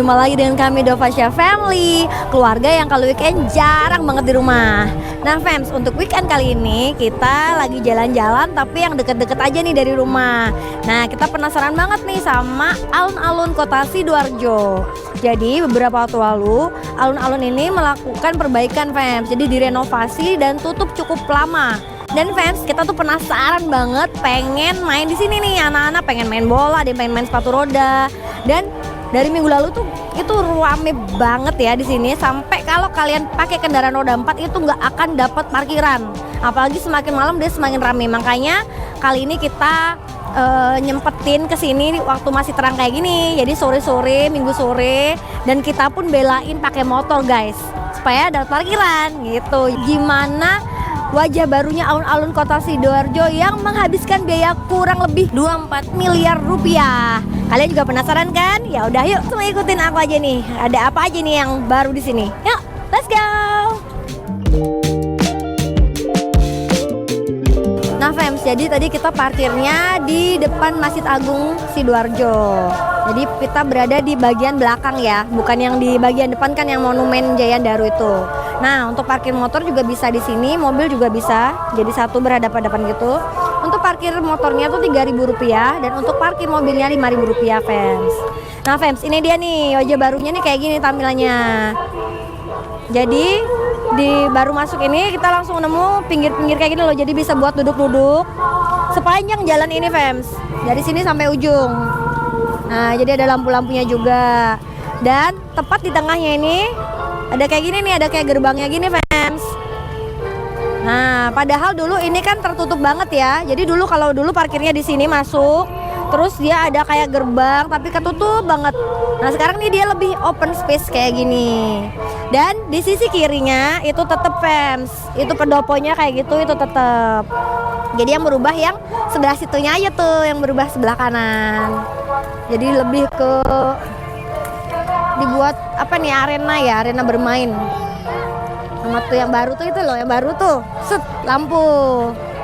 Berjumpa lagi dengan kami Dovasya Family, keluarga yang kalau weekend jarang banget di rumah. Nah fams, untuk weekend kali ini kita lagi jalan-jalan tapi yang deket-deket aja nih dari rumah. Nah kita penasaran banget nih sama alun-alun kota Sidoarjo. Jadi beberapa waktu lalu alun-alun ini melakukan perbaikan fams, jadi direnovasi dan tutup cukup lama. Dan fans, kita tuh penasaran banget pengen main di sini nih, anak-anak pengen main bola, dia pengen main sepatu roda. Dan dari minggu lalu tuh itu rame banget ya di sini, sampai kalau kalian pakai kendaraan roda 4 itu nggak akan dapat parkiran. Apalagi semakin malam dia semakin rame. Makanya kali ini kita nyempetin ke sini waktu masih terang kayak gini. Jadi sore-sore, minggu sore, dan kita pun belain pakai motor guys, supaya dapat parkiran gitu. Gimana wajah barunya alun-alun kota Sidoarjo yang menghabiskan biaya kurang lebih 24 miliar rupiah. Kalian juga penasaran kan? Ya udah yuk, semua ikutin aku aja nih. Ada apa aja nih yang baru di sini? Yuk, let's go. Nah fams, jadi tadi kita parkirnya di depan Masjid Agung Sidoarjo. Jadi kita berada di bagian belakang ya, bukan yang di bagian depan kan yang monumen Jayan Daru itu. Nah, untuk parkir motor juga bisa di sini, mobil juga bisa. Jadi satu berhadapan-hadapan gitu. Untuk parkir motornya tuh Rp3.000 dan untuk parkir mobilnya Rp5.000, fans. Nah, fans, ini dia nih wajah barunya nih kayak gini tampilannya. Jadi di baru masuk ini kita langsung nemu pinggir-pinggir kayak gini loh. Jadi bisa buat duduk-duduk sepanjang jalan ini, fans. Dari sini sampai ujung. Nah, jadi ada lampu-lampunya juga. Dan tepat di tengahnya ini ada kayak gini nih, ada kayak gerbangnya gini fans. Nah, padahal dulu ini kan tertutup banget ya. Jadi dulu kalau dulu parkirnya di sini masuk, terus dia ada kayak gerbang tapi ketutup banget. Nah, sekarang nih dia lebih open space kayak gini. Dan di sisi kirinya itu tetap fans. Itu pendoponya kayak gitu, itu tetap. Jadi yang berubah yang sebelah situnya aja tuh, yang berubah sebelah kanan. Jadi lebih ke dibuat apa nih, arena ya, arena bermain. Sama tuh yang baru tuh itu loh, yang baru tuh set lampu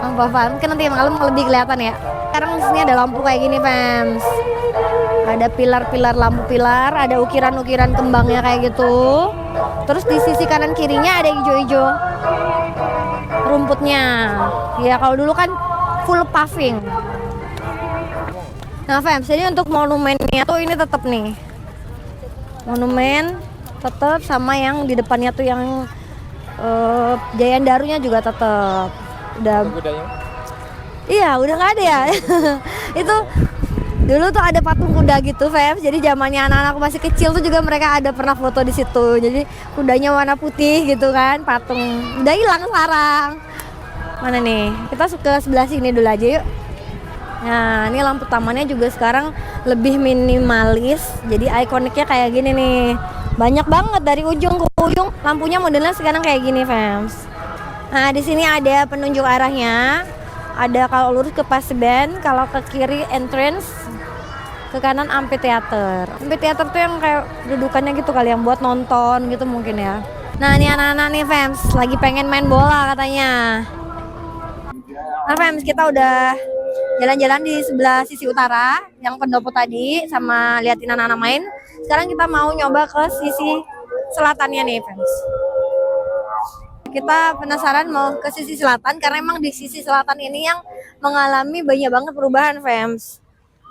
apa mungkin nanti malam lebih kelihatan ya. Sekarang di sini ada lampu kayak gini fans, ada pilar-pilar, lampu pilar, ada ukiran-ukiran kembangnya kayak gitu. Terus di sisi kanan kirinya ada hijau-hijau rumputnya ya, kalau dulu kan full paving. Nah fans, jadi untuk monumennya tuh ini tetap nih, monumen tetap, sama yang di depannya tuh yang Jayan Darunya juga tetap. Udah iya, udah nggak ada ya. Itu dulu tuh ada patung kuda gitu, fans. Jadi zamannya anak-anak masih kecil tuh juga mereka ada pernah foto di situ. Jadi kudanya warna putih gitu kan, patung. Udah hilang sekarang. Mana nih? Kita ke sebelah sini dulu aja yuk. Nah, ini lampu tamannya juga sekarang lebih minimalis. Jadi ikoniknya kayak gini nih. Banyak banget dari ujung ke ujung. Lampunya modelnya sekarang kayak gini, fans. Nah, di sini ada penunjuk arahnya. Ada kalau lurus ke Paseban, kalau ke kiri entrance, ke kanan amphitheater. Amphitheater tuh yang kayak dudukannya gitu kali, yang buat nonton gitu mungkin ya. Nah, ini anak-anak nih, fans, lagi pengen main bola katanya. Nah, fans, kita udah jalan-jalan di sebelah sisi utara yang pendopo tadi sama liatin anak-anak main. Sekarang kita mau nyoba ke sisi selatannya nih fans. Kita penasaran mau ke sisi selatan karena emang di sisi selatan ini yang mengalami banyak banget perubahan fans.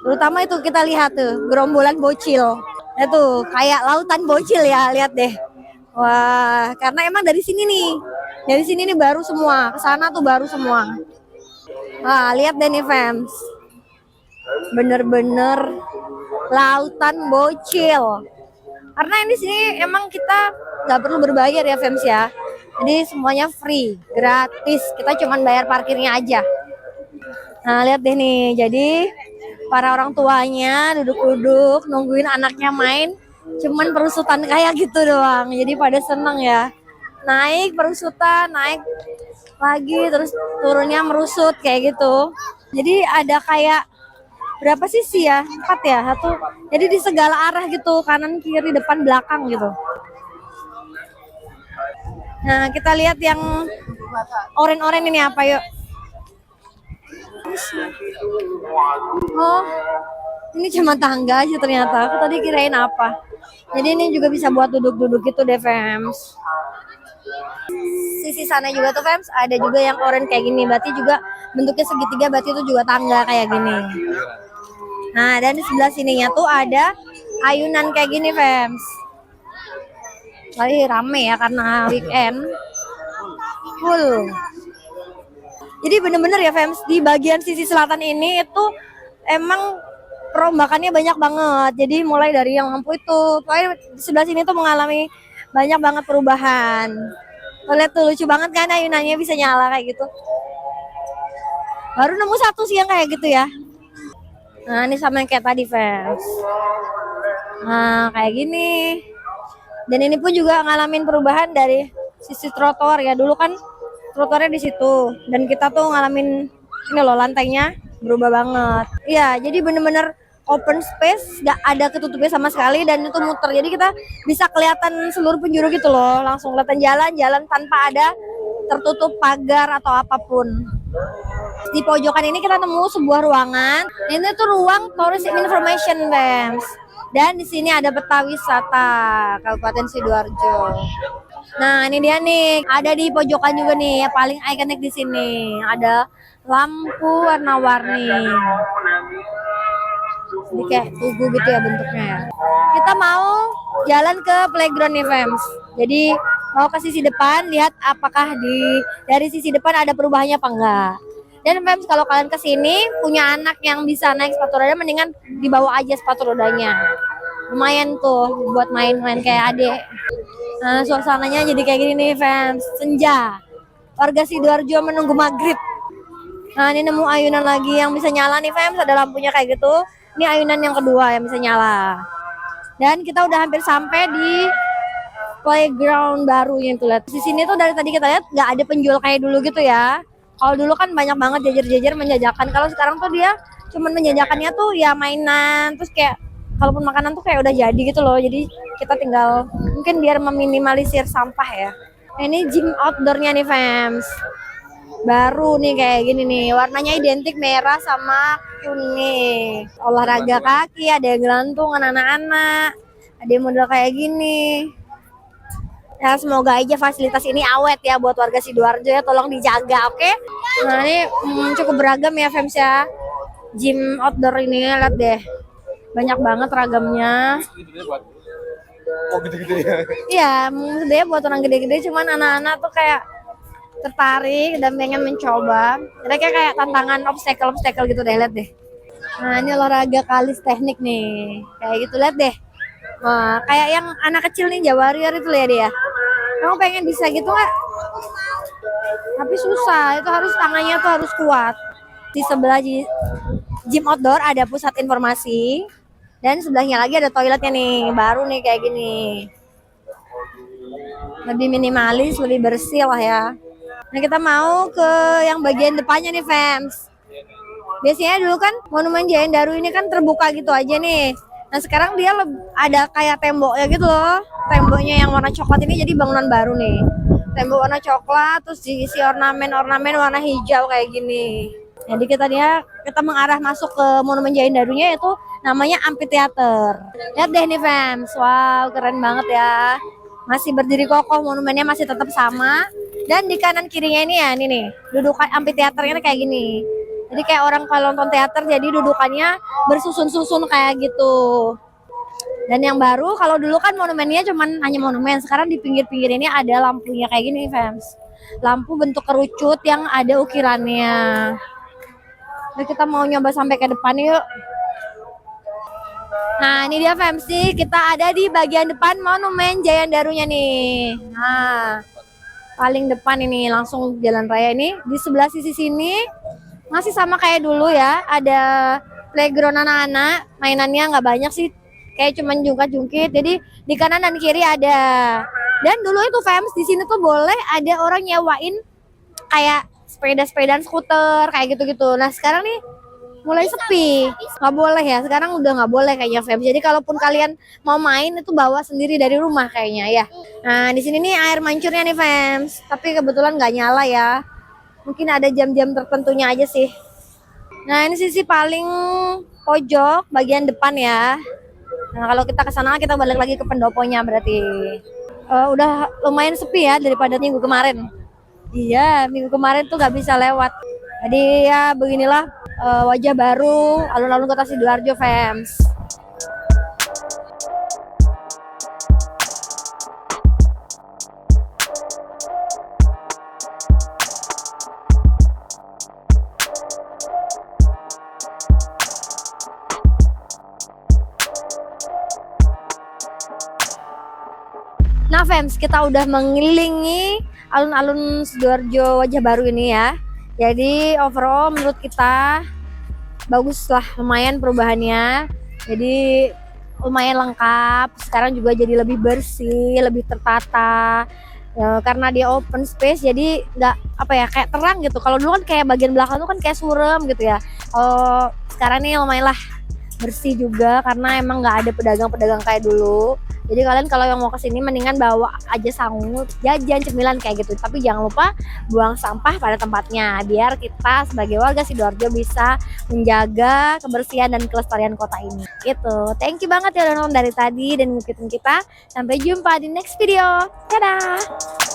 Terutama itu kita lihat tuh gerombolan bocil. Itu kayak lautan bocil ya, lihat deh. Wah, karena emang dari sini nih. Dari sini nih baru semua, ke sana tuh baru semua. Wah, lihat deh nih fans, bener-bener lautan bocil. Karena ini sini emang kita nggak perlu berbayar ya fans ya. Jadi semuanya free, gratis. Kita cuman bayar parkirnya aja. Nah, lihat deh nih. Jadi para orang tuanya duduk-duduk nungguin anaknya main, cuman perusutan kayak gitu doang. Jadi pada seneng ya. Naik perusutan, naik lagi, terus turunnya merusut kayak gitu. Jadi ada kayak berapa sisi ya? 4 ya, satu. Jadi di segala arah gitu, kanan, kiri, depan, belakang gitu. Nah, kita lihat yang oren-oren ini apa yuk. Oh, ini cuma tangga aja ternyata. Aku tadi kirain apa. Jadi ini juga bisa buat duduk-duduk gitu deh, Fems. Sisi sana juga tuh, Fems, ada juga yang orange kayak gini. Berarti juga bentuknya segitiga, berarti itu juga tangga kayak gini. Nah, dan di sebelah sininya tuh ada ayunan kayak gini, Fems. Kali rame ya karena weekend. Full. Jadi bener-bener ya, Fems, di bagian sisi selatan ini itu emang perombakannya banyak banget. Jadi mulai dari yang lampu itu, pokoknya di sebelah sini tuh mengalami banyak banget perubahan. Lo lihat tuh, lucu banget kan ayunannya bisa nyala kayak gitu. Baru nemu satu sih yang kayak gitu ya. Nah, ini sama yang kayak tadi, Fems. Nah, kayak gini. Dan ini pun juga ngalamin perubahan dari sisi trotoar ya. Dulu kan trotoarnya di situ dan kita tuh ngalamin ini loh, lantainya berubah banget. Iya, jadi bener-bener open space, gak ada ketutupnya sama sekali dan itu muter. Jadi kita bisa kelihatan seluruh penjuru gitu loh, langsung kelihatan jalan-jalan tanpa ada tertutup pagar atau apapun. Di pojokan ini kita nemu sebuah ruangan. Ini tuh ruang tourism information, Bams. Dan di sini ada peta wisata Kabupaten Sidoarjo. Nah, ini dia nih, ada di pojokan juga nih, yang paling ikonik di sini. Ada lampu warna-warni. Jadi kayak tugu gitu ya bentuknya ya. Kita mau jalan ke playground nih, Fems. Jadi mau ke sisi depan, lihat apakah dari sisi depan ada perubahannya apa enggak. Dan Fems, kalau kalian kesini punya anak yang bisa naik sepatu roda, mendingan dibawa aja sepatu rodanya. Lumayan tuh buat main-main kayak adek. Nah, suasananya jadi kayak gini nih, Fems. Senja. Warga Sidoarjo menunggu maghrib. Nah, ini nemu ayunan lagi yang bisa nyala nih, Fems. Ada lampunya kayak gitu. Ini ayunan yang kedua yang bisa nyala. Dan kita udah hampir sampai di playground barunya tuh, lihat. Di sini tuh dari tadi kita lihat nggak ada penjual kayak dulu gitu ya. Kalau dulu kan banyak banget jajar-jajar menjajakan. Kalau sekarang tuh dia cuman menjajakannya tuh ya mainan, terus kayak kalaupun makanan tuh kayak udah jadi gitu loh. Jadi kita tinggal mungkin biar meminimalisir sampah ya. Nah, ini gym outdoornya nih, Fems. Baru nih kayak gini nih, warnanya identik merah sama kuning. Olahraga kaki, ada yang gelantungan anak-anak, ada yang model kayak gini. Ya, semoga aja fasilitas ini awet ya buat warga Sidoarjo ya, tolong dijaga, oke? Nah, ini cukup beragam ya, Fems ya. Gym outdoor ini, lihat deh. Banyak banget ragamnya. Oh, gede-gede ya? Iya, sebenarnya buat orang gede-gede, cuman anak-anak tuh kayak tertarik dan pengen mencoba. Mereka kayak tantangan obstacle gitu deh, lihat deh. Nah, ini olahraga kalis teknik nih. Kayak gitu, lihat deh. Wah, kayak yang anak kecil nih, Jawa Warrior itu lihat dia. Kamu pengen bisa gitu nggak? Tapi susah, itu harus tangannya tuh harus kuat. Di sebelah gym outdoor ada pusat informasi. Dan sebelahnya lagi ada toiletnya nih, baru nih kayak gini. Lebih minimalis, lebih bersih lah ya. Nah, kita mau ke yang bagian depannya nih, Fems. Biasanya dulu kan Monumen Jaya Daru ini kan terbuka gitu aja nih. Nah, sekarang dia ada kayak temboknya gitu loh. Temboknya yang warna coklat ini jadi bangunan baru nih. Tembok warna coklat, terus diisi ornamen-ornamen warna hijau kayak gini. Jadi kita mengarah masuk ke Monumen Jaya Darunya, yaitu namanya Amphitheater. Lihat deh nih, Fems. Wow, keren banget ya. Masih berdiri kokoh, monumennya masih tetap sama. Dan di kanan kirinya ini ya, ini nih, dudukan amphitheaternya kayak gini. Jadi kayak orang kalau nonton teater, jadi dudukannya bersusun-susun kayak gitu. Dan yang baru, kalau dulu kan monumennya cuman hanya monumen, sekarang di pinggir-pinggir ini ada lampunya kayak gini, Fems. Lampu bentuk kerucut yang ada ukirannya. Nah, kita mau nyoba sampai ke depan yuk. Nah, ini dia, Fems, kita ada di bagian depan Monumen Jaya Darunya nih. Nah, paling depan ini langsung jalan raya ini. Di sebelah sisi sini masih sama kayak dulu ya, ada playground anak-anak, mainannya nggak banyak sih, kayak cuman jungkat-jungkit. Jadi di kanan dan kiri ada. Dan dulu itu, Fems, di sini tuh boleh ada orang nyewain kayak sepedaan skuter kayak gitu-gitu. Nah, sekarang nih mulai sepi, nggak boleh ya, sekarang udah nggak boleh kayaknya, Fems. Jadi kalaupun kalian mau main itu bawa sendiri dari rumah kayaknya ya. Nah, di sini nih air mancurnya nih, Fems, tapi kebetulan nggak nyala ya, mungkin ada jam-jam tertentunya aja sih. Nah, ini sisi paling pojok bagian depan ya. Nah, kalau kita ke sana kita balik lagi ke pendoponya berarti. Udah lumayan sepi ya daripada minggu kemarin. Iya, minggu kemarin tuh nggak bisa lewat. Jadi ya beginilah wajah baru alun-alun Kota Sidoarjo, fans. Nah, fans, kita udah mengelilingi alun-alun Sidoarjo wajah baru ini ya. Jadi overall menurut kita bagus lah, lumayan perubahannya. Jadi lumayan lengkap. Sekarang juga jadi lebih bersih, lebih tertata. Karena dia open space, jadi nggak apa ya, kayak terang gitu. Kalau dulu kan kayak bagian belakang tuh kan kayak surem gitu ya. Kalau sekarang nih lumayan lah bersih juga karena emang nggak ada pedagang-pedagang kayak dulu. Jadi kalian kalau yang mau kesini mendingan bawa aja sangu, jajan, cemilan kayak gitu. Tapi jangan lupa buang sampah pada tempatnya biar kita sebagai warga Sidoarjo bisa menjaga kebersihan dan kelestarian kota ini. Gitu. Thank you banget ya udah nonton dari tadi dan ngikutin kita. Sampai jumpa di next video. Dadah.